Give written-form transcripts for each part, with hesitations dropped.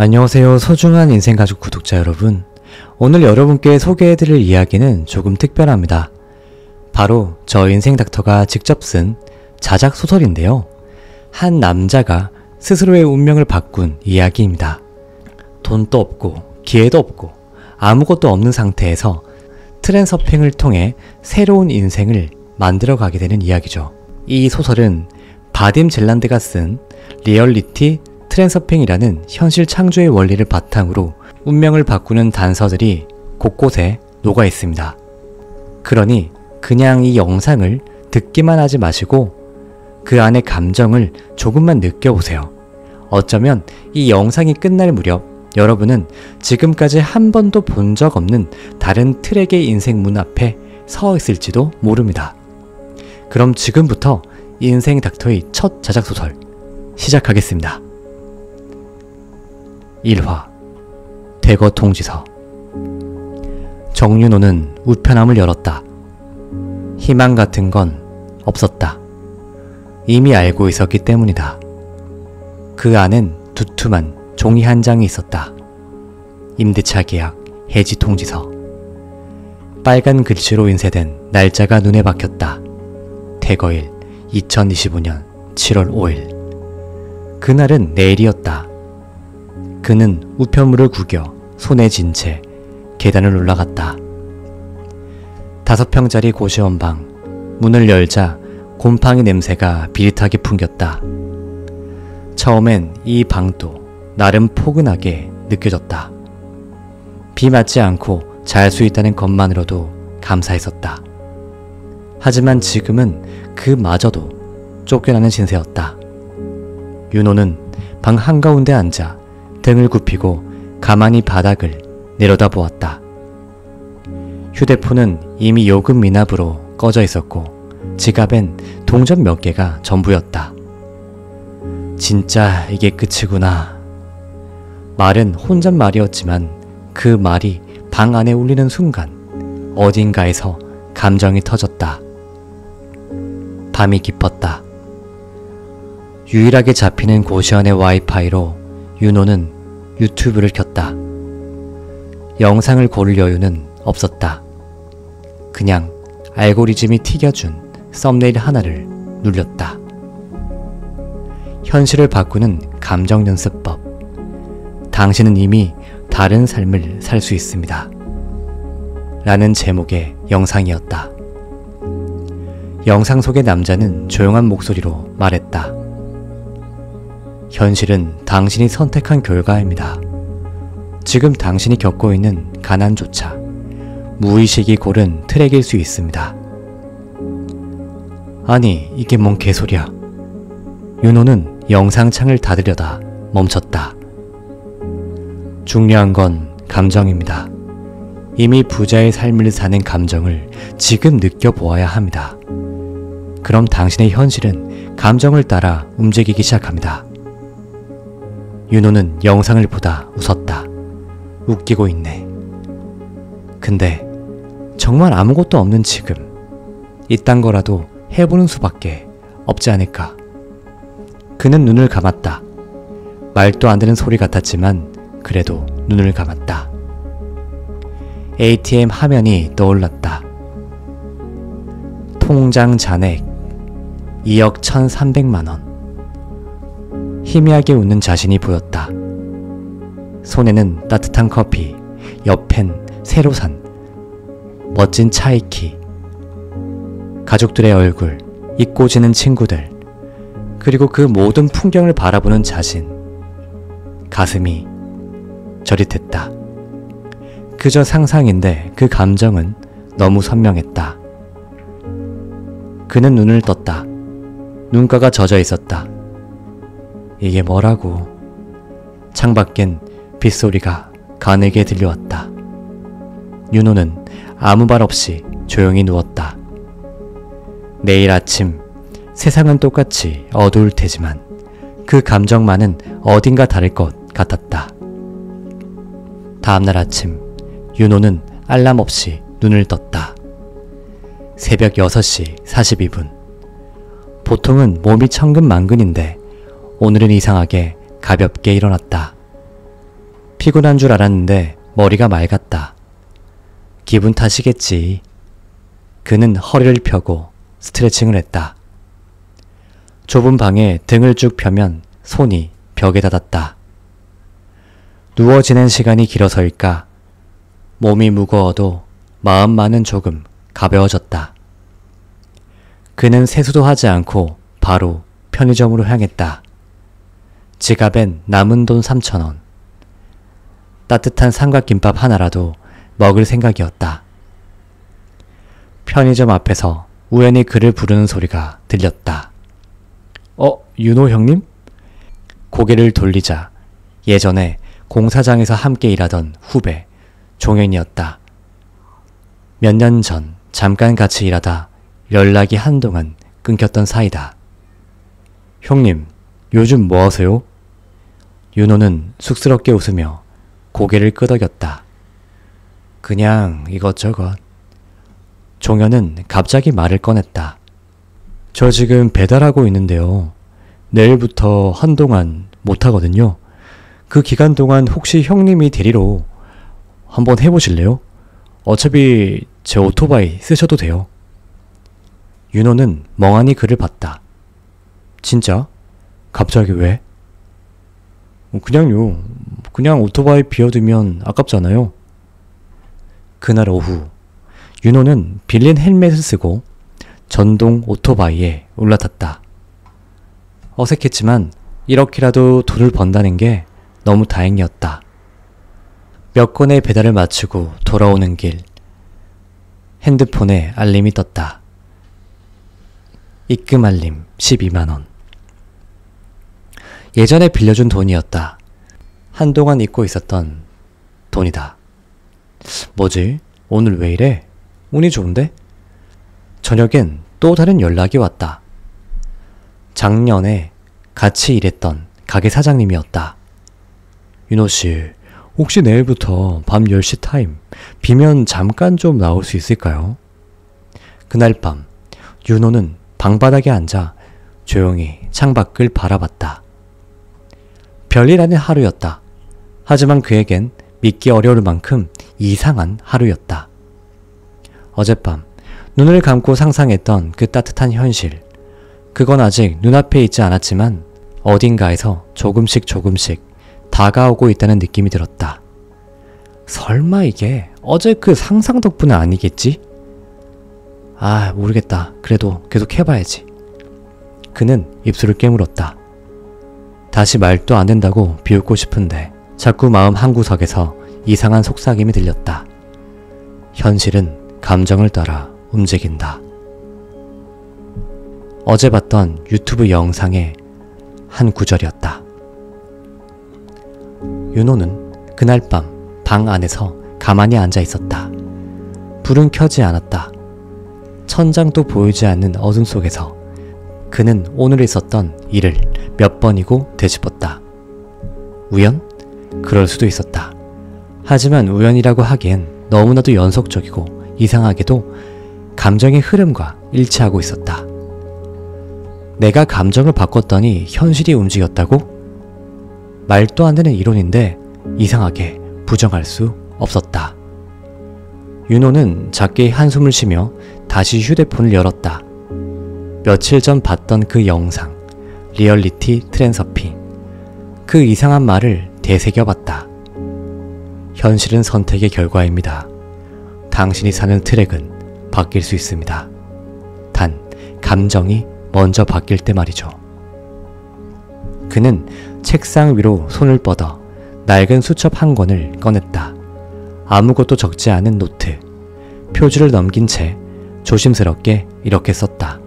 안녕하세요. 소중한 인생가족 구독자 여러분. 오늘 여러분께 소개해드릴 이야기는 조금 특별합니다. 바로 저 인생닥터가 직접 쓴 자작소설인데요. 한 남자가 스스로의 운명을 바꾼 이야기입니다. 돈도 없고 기회도 없고 아무것도 없는 상태에서 트랜서핑을 통해 새로운 인생을 만들어가게 되는 이야기죠. 이 소설은 바딤 젤란드가 쓴 리얼리티 트랜서핑이라는 현실 창조의 원리를 바탕으로 운명을 바꾸는 단서들이 곳곳에 녹아 있습니다. 그러니 그냥 이 영상을 듣기만 하지 마시고 그 안의 감정을 조금만 느껴보세요. 어쩌면 이 영상이 끝날 무렵 여러분은 지금까지 한 번도 본 적 없는 다른 트랙의 인생 문 앞에 서 있을지도 모릅니다. 그럼 지금부터 인생 닥터의 첫 자작소설 시작하겠습니다. 1화 대거 통지서. 정윤호는 우편함을 열었다. 희망 같은 건 없었다. 이미 알고 있었기 때문이다. 그 안엔 두툼한 종이 한 장이 있었다. 임대차 계약 해지 통지서. 빨간 글씨로 인쇄된 날짜가 눈에 박혔다. 대거일 2025년 7월 5일. 그날은 내일이었다. 그는 우편물을 구겨 손에 쥔 채 계단을 올라갔다. 5평짜리 고시원방. 문을 열자 곰팡이 냄새가 비릿하게 풍겼다. 처음엔 이 방도 나름 포근하게 느껴졌다. 비 맞지 않고 잘 수 있다는 것만으로도 감사했었다. 하지만 지금은 그마저도 쫓겨나는 신세였다. 윤호는 방 한가운데 앉아 등을 굽히고 가만히 바닥을 내려다보았다. 휴대폰은 이미 요금 미납으로 꺼져 있었고 지갑엔 동전 몇 개가 전부였다. 진짜 이게 끝이구나. 말은 혼잣말이었지만 그 말이 방 안에 울리는 순간 어딘가에서 감정이 터졌다. 밤이 깊었다. 유일하게 잡히는 고시원의 와이파이로 윤호는 유튜브를 켰다. 영상을 고를 여유는 없었다. 그냥 알고리즘이 튀겨준 썸네일 하나를 눌렸다. 현실을 바꾸는 감정 연습법. 당신은 이미 다른 삶을 살 수 있습니다. 라는 제목의 영상이었다. 영상 속의 남자는 조용한 목소리로 말했다. 현실은 당신이 선택한 결과입니다. 지금 당신이 겪고 있는 가난조차 무의식이 고른 트랙일 수 있습니다. 아니, 이게 뭔 개소리야. 윤호는 영상창을 닫으려다 멈췄다. 중요한 건 감정입니다. 이미 부자의 삶을 사는 감정을 지금 느껴보아야 합니다. 그럼 당신의 현실은 감정을 따라 움직이기 시작합니다. 윤호는 영상을 보다 웃었다. 웃기고 있네. 근데 정말 아무것도 없는 지금 이딴 거라도 해보는 수밖에 없지 않을까. 그는 눈을 감았다. 말도 안 되는 소리 같았지만 그래도 눈을 감았다. ATM 화면이 떠올랐다. 통장 잔액 2억 1,300만원. 희미하게 웃는 자신이 보였다. 손에는 따뜻한 커피, 옆엔 새로 산 멋진 차이키, 가족들의 얼굴, 잊고 지는 친구들, 그리고 그 모든 풍경을 바라보는 자신. 가슴이 저릿했다. 그저 상상인데 그 감정은 너무 선명했다. 그는 눈을 떴다. 눈가가 젖어 있었다. 이게 뭐라고. 창밖엔 빗소리가 가늘게 들려왔다. 윤호는 아무 말 없이 조용히 누웠다. 내일 아침 세상은 똑같이 어두울 테지만 그 감정만은 어딘가 다를 것 같았다. 다음날 아침 윤호는 알람 없이 눈을 떴다. 새벽 6시 42분. 보통은 몸이 천근만근인데 오늘은 이상하게 가볍게 일어났다. 피곤한 줄 알았는데 머리가 맑았다. 기분 탓이겠지. 그는 허리를 펴고 스트레칭을 했다. 좁은 방에 등을 쭉 펴면 손이 벽에 닿았다. 누워 지낸 시간이 길어서일까? 몸이 무거워도 마음만은 조금 가벼워졌다. 그는 세수도 하지 않고 바로 편의점으로 향했다. 지갑엔 남은 돈 3,000원. 따뜻한 삼각김밥 하나라도 먹을 생각이었다. 편의점 앞에서 우연히 그를 부르는 소리가 들렸다. 윤호 형님? 고개를 돌리자 예전에 공사장에서 함께 일하던 후배 종현이었다. 몇 년 전 잠깐 같이 일하다 연락이 한동안 끊겼던 사이다. 형님, 요즘 뭐 하세요? 윤호는 쑥스럽게 웃으며 고개를 끄덕였다. 그냥 이것저것. 종현은 갑자기 말을 꺼냈다. 저 지금 배달하고 있는데요. 내일부터 한동안 못하거든요. 그 기간 동안 혹시 형님이 대리로 한번 해보실래요? 어차피 제 오토바이 쓰셔도 돼요. 윤호는 멍하니 그를 봤다. 진짜? 갑자기 왜? 그냥요. 그냥 오토바이 비워두면 아깝잖아요. 그날 오후 윤호는 빌린 헬멧을 쓰고 전동 오토바이에 올라탔다. 어색했지만 이렇게라도 돈을 번다는 게 너무 다행이었다. 몇 건의 배달을 마치고 돌아오는 길 핸드폰에 알림이 떴다. 입금 알림 12만원. 예전에 빌려준 돈이었다. 한동안 잊고 있었던 돈이다. 뭐지? 오늘 왜 이래? 운이 좋은데? 저녁엔 또 다른 연락이 왔다. 작년에 같이 일했던 가게 사장님이었다. 윤호씨, 혹시 내일부터 밤 10시 타임 비면 잠깐 좀 나올 수 있을까요? 그날 밤 윤호는 방바닥에 앉아 조용히 창밖을 바라봤다. 별일 아닌 하루였다. 하지만 그에겐 믿기 어려울 만큼 이상한 하루였다. 어젯밤 눈을 감고 상상했던 그 따뜻한 현실. 그건 아직 눈앞에 있지 않았지만 어딘가에서 조금씩 다가오고 있다는 느낌이 들었다. 설마 이게 어제 그 상상 덕분은 아니겠지? 모르겠다. 그래도 계속 해봐야지. 그는 입술을 깨물었다. 다시 말도 안 된다고 비웃고 싶은데 자꾸 마음 한구석에서 이상한 속삭임이 들렸다. 현실은 감정을 따라 움직인다. 어제 봤던 유튜브 영상의 한 구절이었다. 윤호는 그날 밤 방 안에서 가만히 앉아 있었다. 불은 켜지 않았다. 천장도 보이지 않는 어둠 속에서 그는 오늘 있었던 일을 몇 번이고 되짚었다. 우연? 그럴 수도 있었다. 하지만 우연이라고 하기엔 너무나도 연속적이고 이상하게도 감정의 흐름과 일치하고 있었다. 내가 감정을 바꿨더니 현실이 움직였다고? 말도 안 되는 이론인데 이상하게 부정할 수 없었다. 윤호는 작게 한숨을 쉬며 다시 휴대폰을 열었다. 며칠 전 봤던 그 영상, 리얼리티 트랜서핑. 그 이상한 말을 되새겨봤다. 현실은 선택의 결과입니다. 당신이 사는 트랙은 바뀔 수 있습니다. 단, 감정이 먼저 바뀔 때 말이죠. 그는 책상 위로 손을 뻗어 낡은 수첩 한 권을 꺼냈다. 아무것도 적지 않은 노트. 표지를 넘긴 채 조심스럽게 이렇게 썼다.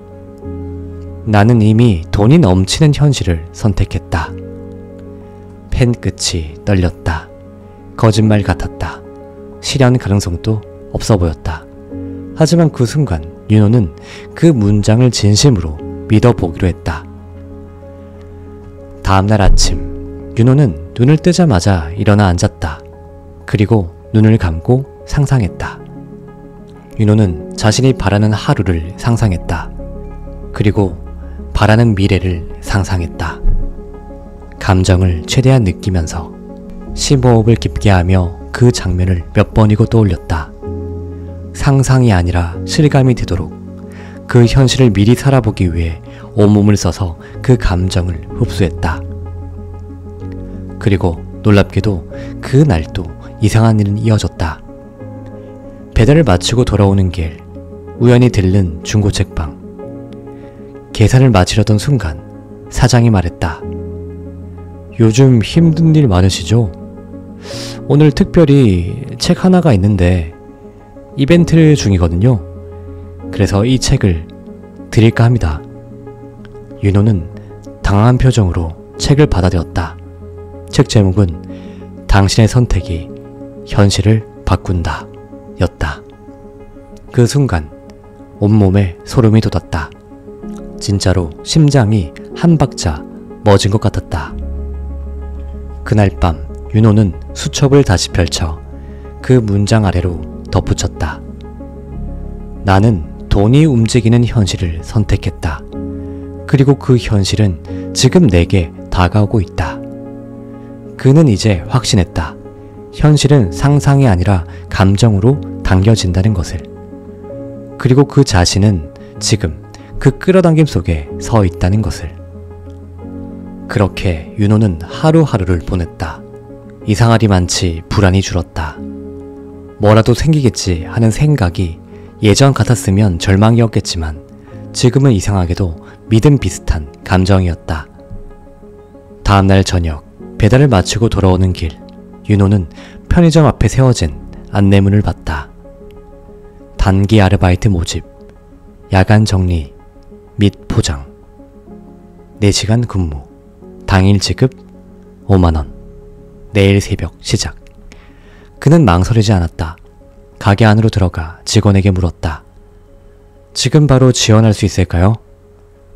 나는 이미 돈이 넘치는 현실을 선택했다. 펜 끝이 떨렸다. 거짓말 같았다. 실현 가능성도 없어 보였다. 하지만 그 순간 윤호는 그 문장을 진심으로 믿어보기로 했다. 다음날 아침 윤호는 눈을 뜨자마자 일어나 앉았다. 그리고 눈을 감고 상상했다. 윤호는 자신이 바라는 하루를 상상했다. 그리고 바라는 미래를 상상했다. 감정을 최대한 느끼면서 심호흡을 깊게 하며 그 장면을 몇 번이고 떠올렸다. 상상이 아니라 실감이 되도록 그 현실을 미리 살아보기 위해 온몸을 써서 그 감정을 흡수했다. 그리고 놀랍게도 그 날도 이상한 일은 이어졌다. 배달을 마치고 돌아오는 길, 우연히 들른 중고책방. 계산을 마치려던 순간 사장이 말했다. 요즘 힘든 일 많으시죠? 오늘 특별히 책 하나가 있는데 이벤트 중이거든요. 그래서 이 책을 드릴까 합니다. 윤호는 당황한 표정으로 책을 받아들였다. 책 제목은 당신의 선택이 현실을 바꾼다 였다. 그 순간 온몸에 소름이 돋았다. 진짜로 심장이 한 박자 멎은 것 같았다. 그날 밤 윤호는 수첩을 다시 펼쳐 그 문장 아래로 덧붙였다. 나는 돈이 움직이는 현실을 선택했다. 그리고 그 현실은 지금 내게 다가오고 있다. 그는 이제 확신했다. 현실은 상상이 아니라 감정으로 당겨진다는 것을. 그리고 그 자신은 지금 그 끌어당김 속에 서 있다는 것을. 그렇게 윤호는 하루하루를 보냈다. 이상하리만치 불안이 줄었다. 뭐라도 생기겠지 하는 생각이 예전 같았으면 절망이었겠지만 지금은 이상하게도 믿음 비슷한 감정이었다. 다음날 저녁 배달을 마치고 돌아오는 길, 윤호는 편의점 앞에 세워진 안내문을 봤다. 단기 아르바이트 모집, 야간 정리 및 포장, 4시간 근무, 당일 지급 5만원, 내일 새벽 시작. 그는 망설이지 않았다. 가게 안으로 들어가 직원에게 물었다. 지금 바로 지원할 수 있을까요?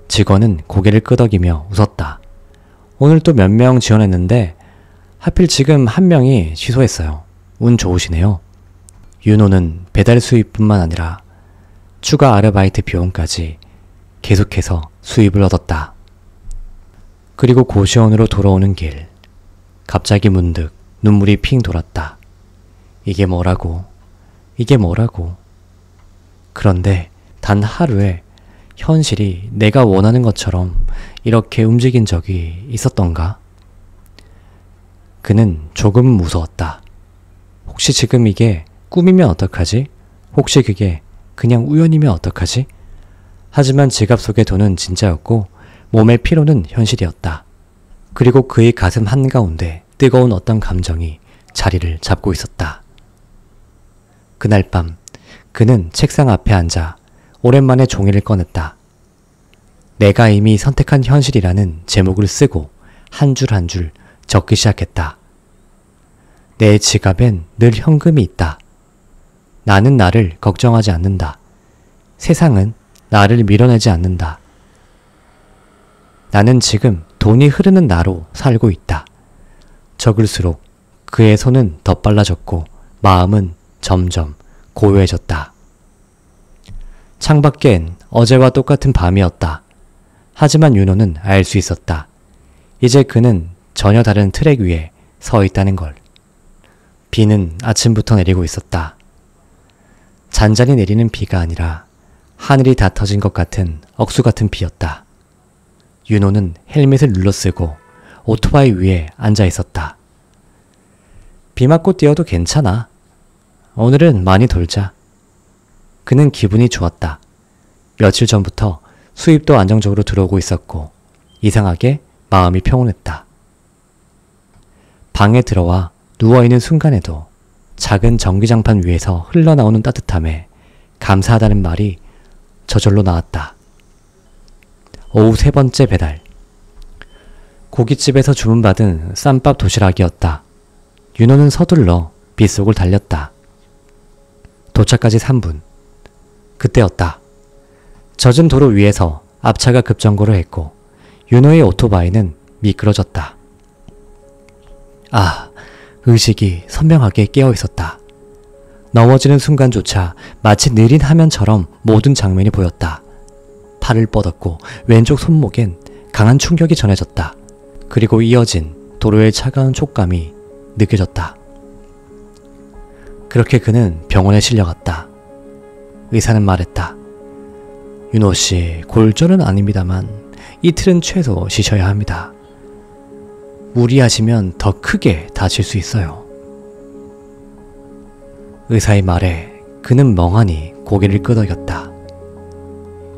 직원은 고개를 끄덕이며 웃었다. 오늘 또 몇 명 지원했는데 하필 지금 한 명이 취소했어요. 운 좋으시네요. 윤호는 배달 수입뿐만 아니라 추가 아르바이트 비용까지 계속해서 수입을 얻었다. 그리고 고시원으로 돌아오는 길, 갑자기 문득 눈물이 핑 돌았다. 이게 뭐라고? 이게 뭐라고? 그런데 단 하루에 현실이 내가 원하는 것처럼 이렇게 움직인 적이 있었던가? 그는 조금 무서웠다. 혹시 지금 이게 꿈이면 어떡하지? 혹시 그게 그냥 우연이면 어떡하지? 하지만 지갑 속의 돈은 진짜였고 몸의 피로는 현실이었다. 그리고 그의 가슴 한가운데 뜨거운 어떤 감정이 자리를 잡고 있었다. 그날 밤 그는 책상 앞에 앉아 오랜만에 종이를 꺼냈다. 내가 이미 선택한 현실이라는 제목을 쓰고 한 줄 한 줄 적기 시작했다. 내 지갑엔 늘 현금이 있다. 나는 나를 걱정하지 않는다. 세상은 나를 밀어내지 않는다. 나는 지금 돈이 흐르는 나로 살고 있다. 적을수록 그의 손은 더 빨라졌고 마음은 점점 고요해졌다. 창밖엔 어제와 똑같은 밤이었다. 하지만 윤호는 알 수 있었다. 이제 그는 전혀 다른 트랙 위에 서 있다는 걸. 비는 아침부터 내리고 있었다. 잔잔히 내리는 비가 아니라 하늘이 다 터진 것 같은 억수 같은 비였다. 윤호는 헬멧을 눌러쓰고 오토바이 위에 앉아 있었다. 비 맞고 뛰어도 괜찮아. 오늘은 많이 돌자. 그는 기분이 좋았다. 며칠 전부터 수입도 안정적으로 들어오고 있었고 이상하게 마음이 평온했다. 방에 들어와 누워있는 순간에도 작은 전기장판 위에서 흘러나오는 따뜻함에 감사하다는 말이 저절로 나왔다. 오후 3번째 배달. 고깃집에서 주문받은 쌈밥 도시락이었다. 윤호는 서둘러 빗속을 달렸다. 도착까지 3분. 그때였다. 젖은 도로 위에서 앞차가 급정거를 했고 윤호의 오토바이는 미끄러졌다. 아, 의식이 선명하게 깨어있었다. 넘어지는 순간조차 마치 느린 화면처럼 모든 장면이 보였다. 팔을 뻗었고 왼쪽 손목엔 강한 충격이 전해졌다. 그리고 이어진 도로의 차가운 촉감이 느껴졌다. 그렇게 그는 병원에 실려갔다. 의사는 말했다. 윤호씨, 골절은 아닙니다만 이틀은 최소 쉬셔야 합니다. 무리하시면 더 크게 다칠 수 있어요. 의사의 말에 그는 멍하니 고개를 끄덕였다.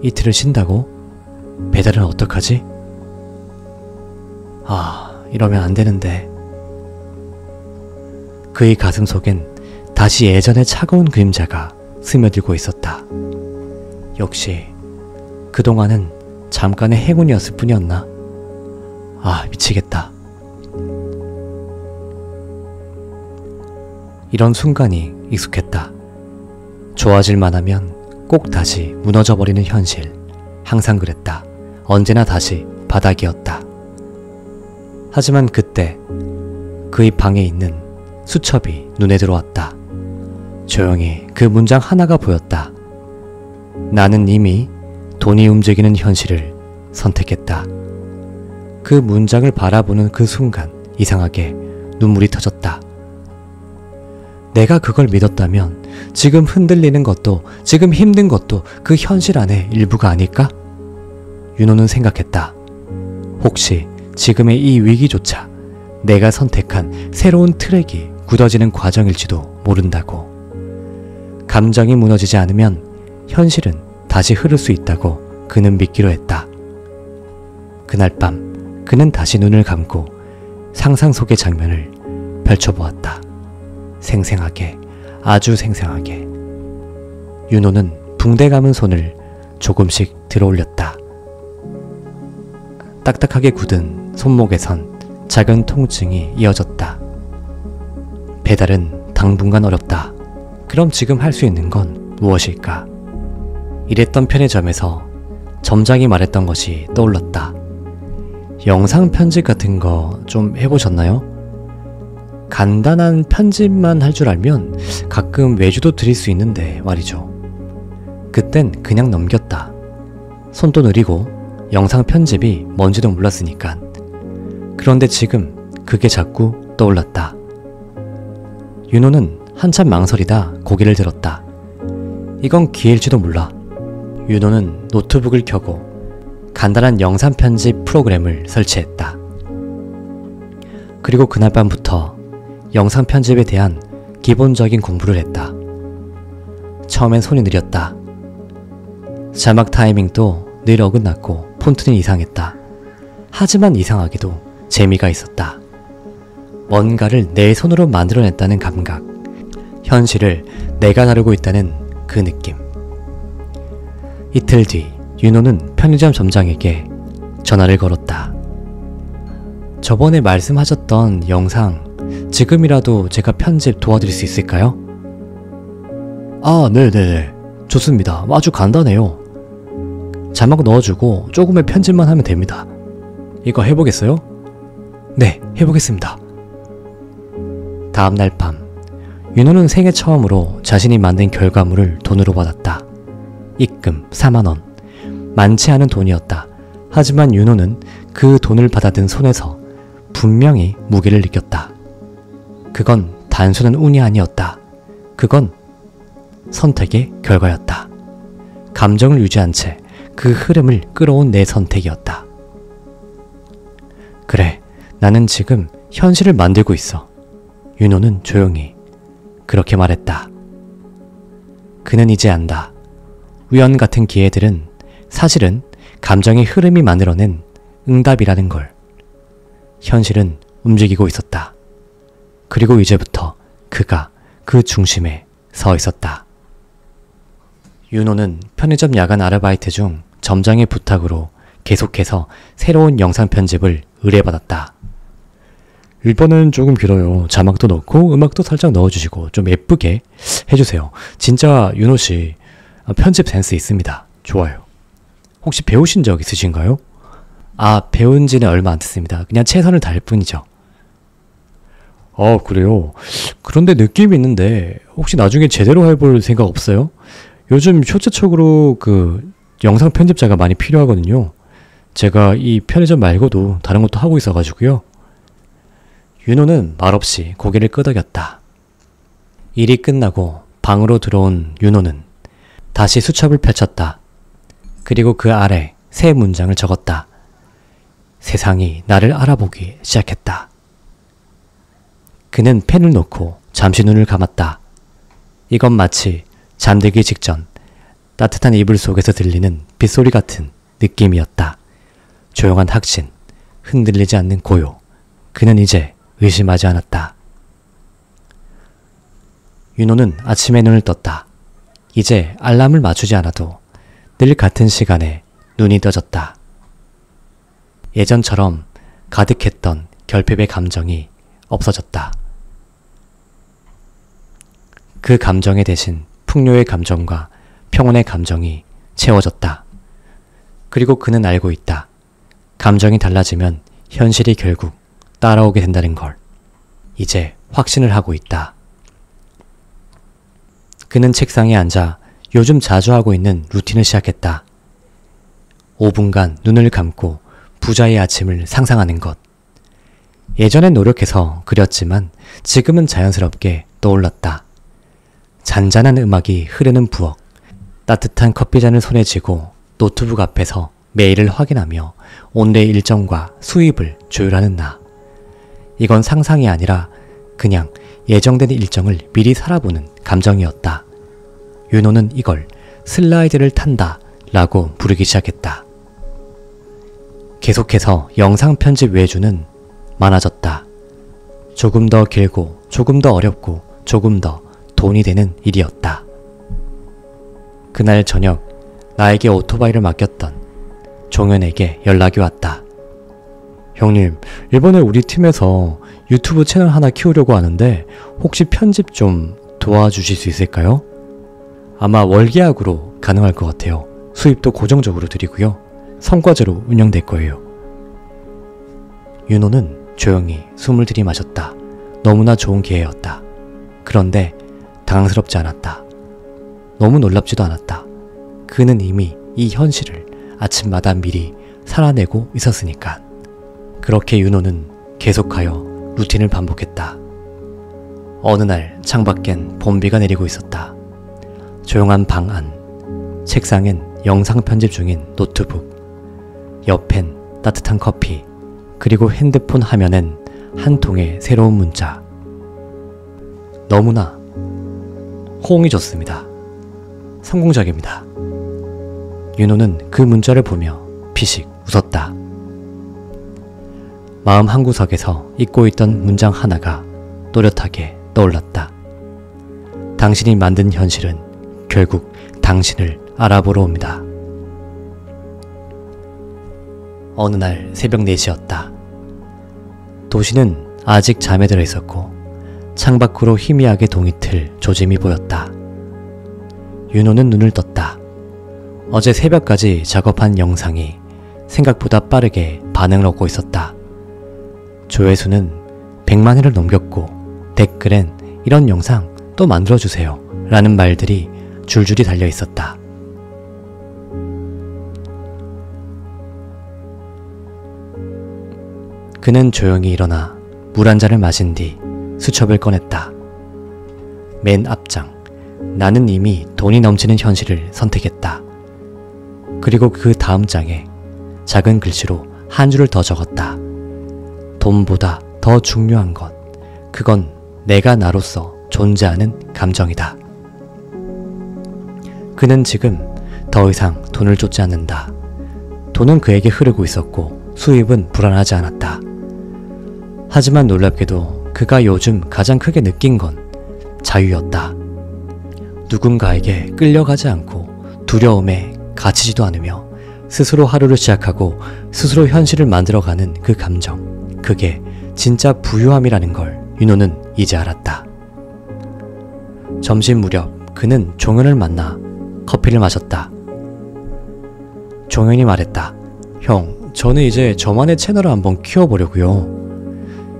이틀을 쉰다고? 배달은 어떡하지? 이러면 안 되는데. 그의 가슴 속엔 다시 예전의 차가운 그림자가 스며들고 있었다. 역시 그동안은 잠깐의 행운이었을 뿐이었나? 미치겠다. 이런 순간이 익숙했다. 좋아질만 하면 꼭 다시 무너져버리는 현실. 항상 그랬다. 언제나 다시 바닥이었다. 하지만 그때 그의 방에 있는 수첩이 눈에 들어왔다. 조용히 그 문장 하나가 보였다. 나는 이미 돈이 움직이는 현실을 선택했다. 그 문장을 바라보는 그 순간 이상하게 눈물이 터졌다. 내가 그걸 믿었다면 지금 흔들리는 것도, 지금 힘든 것도 그 현실 안의 일부가 아닐까? 윤호는 생각했다. 혹시 지금의 이 위기조차 내가 선택한 새로운 트랙이 굳어지는 과정일지도 모른다고. 감정이 무너지지 않으면 현실은 다시 흐를 수 있다고 그는 믿기로 했다. 그날 밤 그는 다시 눈을 감고 상상 속의 장면을 펼쳐보았다. 생생하게, 아주 생생하게. 윤호는 붕대 감은 손을 조금씩 들어올렸다. 딱딱하게 굳은 손목에선 작은 통증이 이어졌다. 배달은 당분간 어렵다. 그럼 지금 할 수 있는 건 무엇일까? 일했던 편의점에서 점장이 말했던 것이 떠올랐다. 영상 편집 같은 거 좀 해보셨나요? 간단한 편집만 할 줄 알면 가끔 외주도 드릴 수 있는데 말이죠. 그땐 그냥 넘겼다. 손도 느리고 영상 편집이 뭔지도 몰랐으니까. 그런데 지금 그게 자꾸 떠올랐다. 윤호는 한참 망설이다 고개를 들었다. 이건 기회일지도 몰라. 윤호는 노트북을 켜고 간단한 영상 편집 프로그램을 설치했다. 그리고 그날 밤부터 영상 편집에 대한 기본적인 공부를 했다. 처음엔 손이 느렸다. 자막 타이밍도 늘 어긋났고 폰트는 이상했다. 하지만 이상하게도 재미가 있었다. 뭔가를 내 손으로 만들어냈다는 감각. 현실을 내가 다루고 있다는 그 느낌. 이틀 뒤 윤호는 편의점 점장에게 전화를 걸었다. 저번에 말씀하셨던 영상 지금이라도 제가 편집 도와드릴 수 있을까요? 네네네. 좋습니다. 아주 간단해요. 자막 넣어주고 조금의 편집만 하면 됩니다. 이거 해보겠어요? 네, 해보겠습니다. 다음날 밤 윤호는 생애 처음으로 자신이 만든 결과물을 돈으로 받았다. 입금 4만원. 많지 않은 돈이었다. 하지만 윤호는 그 돈을 받아든 손에서 분명히 무게를 느꼈다. 그건 단순한 운이 아니었다. 그건 선택의 결과였다. 감정을 유지한 채 그 흐름을 끌어온 내 선택이었다. 그래, 나는 지금 현실을 만들고 있어. 윤호는 조용히 그렇게 말했다. 그는 이제 안다. 우연 같은 기회들은 사실은 감정의 흐름이 만들어낸 응답이라는 걸. 현실은 움직이고 있었다. 그리고 이제부터 그가 그 중심에 서 있었다. 윤호는 편의점 야간 아르바이트 중 점장의 부탁으로 계속해서 새로운 영상 편집을 의뢰받았다. 1번은 조금 길어요. 자막도 넣고 음악도 살짝 넣어주시고 좀 예쁘게 해주세요. 진짜 윤호씨 편집 센스 있습니다. 좋아요. 혹시 배우신 적 있으신가요? 배운 지는 얼마 안 됐습니다. 그냥 최선을 다할 뿐이죠. 그래요? 그런데 느낌이 있는데 혹시 나중에 제대로 해볼 생각 없어요? 요즘 쇼츠 쪽으로 영상 편집자가 많이 필요하거든요. 제가 이 편의점 말고도 다른 것도 하고 있어가지고요. 윤호는 말없이 고개를 끄덕였다. 일이 끝나고 방으로 들어온 윤호는 다시 수첩을 펼쳤다. 그리고 그 아래 새 문장을 적었다. 세상이 나를 알아보기 시작했다. 그는 펜을 놓고 잠시 눈을 감았다. 이건 마치 잠들기 직전 따뜻한 이불 속에서 들리는 빗소리 같은 느낌이었다. 조용한 확신, 흔들리지 않는 고요. 그는 이제 의심하지 않았다. 윤호는 아침에 눈을 떴다. 이제 알람을 맞추지 않아도 늘 같은 시간에 눈이 떠졌다. 예전처럼 가득했던 결핍의 감정이 없어졌다. 그 감정의 대신 풍요의 감정과 평온의 감정이 채워졌다. 그리고 그는 알고 있다. 감정이 달라지면 현실이 결국 따라오게 된다는 걸. 이제 확신을 하고 있다. 그는 책상에 앉아 요즘 자주 하고 있는 루틴을 시작했다. 5분간 눈을 감고 부자의 아침을 상상하는 것. 예전엔 노력해서 그렸지만 지금은 자연스럽게 떠올랐다. 잔잔한 음악이 흐르는 부엌, 따뜻한 커피잔을 손에 쥐고 노트북 앞에서 메일을 확인하며 오늘의 일정과 수입을 조율하는 나. 이건 상상이 아니라 그냥 예정된 일정을 미리 살아보는 감정이었다. 윤호는 이걸 슬라이드를 탄다 라고 부르기 시작했다. 계속해서 영상 편집 외주는 많아졌다. 조금 더 길고 조금 더 어렵고 조금 더 돈이 되는 일이었다. 그날 저녁 나에게 오토바이를 맡겼던 종현에게 연락이 왔다. 형님, 이번에 우리 팀에서 유튜브 채널 하나 키우려고 하는데 혹시 편집 좀 도와주실 수 있을까요? 아마 월계약으로 가능할 것 같아요. 수입도 고정적으로 드리고요. 성과제로 운영될 거예요. 윤호는 조용히 숨을 들이마셨다. 너무나 좋은 기회였다. 그런데 당황스럽지 않았다. 너무 놀랍지도 않았다. 그는 이미 이 현실을 아침마다 미리 살아내고 있었으니까. 그렇게 윤호는 계속하여 루틴을 반복했다. 어느 날 창밖엔 봄비가 내리고 있었다. 조용한 방 안, 책상엔 영상 편집 중인 노트북, 옆엔 따뜻한 커피, 그리고 핸드폰 화면엔 한 통의 새로운 문자. 너무나 호응이 좋습니다. 성공적입니다. 윤호는 그 문자를 보며 피식 웃었다. 마음 한구석에서 잊고 있던 문장 하나가 또렷하게 떠올랐다. 당신이 만든 현실은 결국 당신을 알아보러 옵니다. 어느 날 새벽 4시였다. 도시는 아직 잠에 들어 있었고 창밖으로 희미하게 동이 틀 조짐이 보였다. 윤호는 눈을 떴다. 어제 새벽까지 작업한 영상이 생각보다 빠르게 반응을 얻고 있었다. 조회수는 100만 회를 넘겼고 댓글엔 이런 영상 또 만들어주세요 라는 말들이 줄줄이 달려 있었다. 그는 조용히 일어나 물 한 잔을 마신 뒤 수첩을 꺼냈다. 맨 앞장, 나는 이미 돈이 넘치는 현실을 선택했다. 그리고 그 다음 장에 작은 글씨로 한 줄을 더 적었다. 돈보다 더 중요한 것, 그건 내가 나로서 존재하는 감정이다. 그는 지금 더 이상 돈을 쫓지 않는다. 돈은 그에게 흐르고 있었고 수입은 불안하지 않았다. 하지만 놀랍게도 그가 요즘 가장 크게 느낀 건 자유였다. 누군가에게 끌려가지 않고 두려움에 갇히지도 않으며 스스로 하루를 시작하고 스스로 현실을 만들어가는 그 감정, 그게 진짜 부유함이라는 걸 윤호는 이제 알았다. 점심 무렵 그는 종현을 만나 커피를 마셨다. 종현이 말했다. 형, 저는 이제 저만의 채널을 한번 키워보려고요.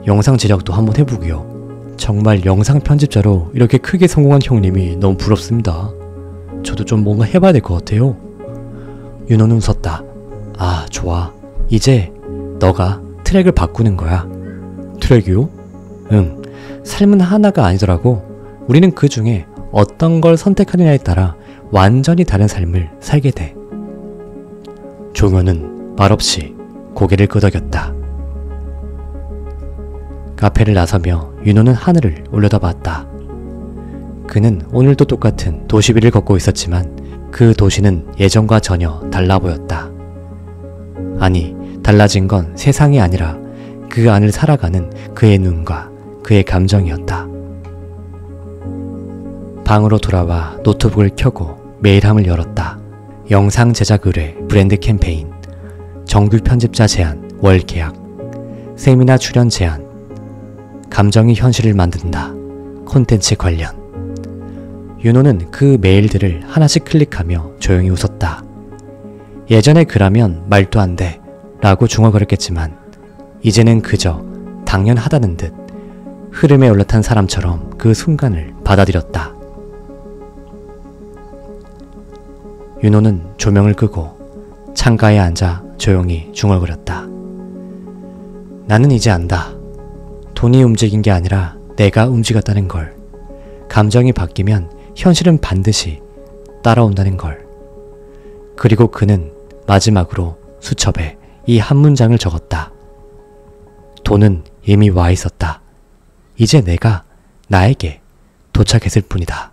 영상 제작도 한번 해보고요. 정말 영상 편집자로 이렇게 크게 성공한 형님이 너무 부럽습니다. 저도 좀 뭔가 해봐야 될 것 같아요. 윤호는 웃었다. 아, 좋아. 이제 너가 트랙을 바꾸는 거야. 트랙이요? 삶은 하나가 아니더라고. 우리는 그 중에 어떤 걸 선택하느냐에 따라 완전히 다른 삶을 살게 돼. 종효는 말없이 고개를 끄덕였다. 카페를 나서며 윤호는 하늘을 올려다봤다. 그는 오늘도 똑같은 도시 위를 걷고 있었지만 그 도시는 예전과 전혀 달라 보였다. 아니, 달라진 건 세상이 아니라 그 안을 살아가는 그의 눈과 그의 감정이었다. 방으로 돌아와 노트북을 켜고 메일함을 열었다. 영상 제작 의뢰, 브랜드 캠페인, 정규 편집자 제안, 월 계약, 세미나 출연 제안, 감정이 현실을 만든다, 콘텐츠 관련. 윤호는 그 메일들을 하나씩 클릭하며 조용히 웃었다. 예전에 그라면 말도 안 돼 라고 중얼거렸겠지만 이제는 그저 당연하다는 듯 흐름에 올라탄 사람처럼 그 순간을 받아들였다. 윤호는 조명을 끄고 창가에 앉아 조용히 중얼거렸다. 나는 이제 안다. 돈이 움직인 게 아니라 내가 움직였다는 걸. 감정이 바뀌면 현실은 반드시 따라온다는 걸. 그리고 그는 마지막으로 수첩에 이 한 문장을 적었다. 돈은 이미 와 있었다. 이제 내가 나에게 도착했을 뿐이다.